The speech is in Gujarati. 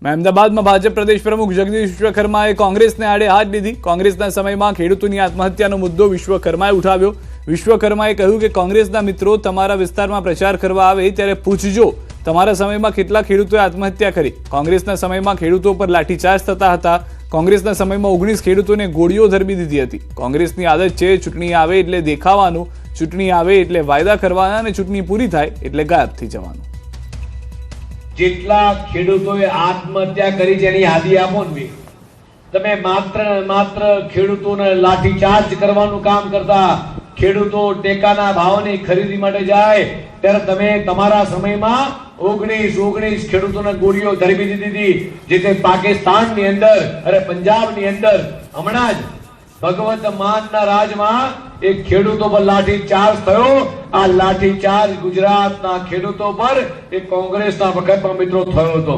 અમદાવાદમાં ભાજપ પ્રદેશ પ્રમુખ જગદીશ વિશ્વકર્માએ કોંગ્રેસને આડે હાથ લીધી। કોંગ્રેસના સમયમાં ખેડૂતોની આત્મહત્યાનો મુદ્દો વિશ્વકર્માએ ઉઠાવ્યો। વિશ્વકર્માએ કહ્યું કે કોંગ્રેસના મિત્રો તમારા વિસ્તારમાં પ્રચાર કરવા આવે ત્યારે પૂછજો તમારા સમયમાં કેટલા ખેડૂતોએ આત્મહત્યા કરી। કોંગ્રેસના સમયમાં ખેડૂતો પર લાઠીચાર્જ થતા હતા। કોંગ્રેસના સમયમાં 19 ખેડૂતોને ગોળીઓ ધરબી દીધી હતી। કોંગ્રેસની આદત છે ચૂંટણી આવે એટલે દેખાવાનું, ચૂંટણી આવે એટલે વાયદા કરવાના અને ચૂંટણી પૂરી થાય એટલે ગાયબ થઈ જવાનું। જેટલા ખેડૂતોએ આત્મહત્યા કરી છે એની યાદી આપો ને। તમે માત્ર ખેડૂતોને લાઠીચાર્જ કરવાનું કામ કરતા, ખેડૂતો ટેકાના ભાવની ખરીદી માટે જાય ત્યારે તમે તમારા સમયમાં 19 ખેડૂતોને ગોળીઓ ધરબી દીધી હતી। જે તે પાકિસ્તાનની અંદર અને પંજાબની અંદર હમણાં જ ભગવત માનના રાજમાં એક ખેડૂતો પર લાઠીચાર્જ થયો। આ લાઠીચાર્જ ગુજરાતના ખેડૂતો પર એક કોંગ્રેસના વખતમાં મિત્રો થયો હતો।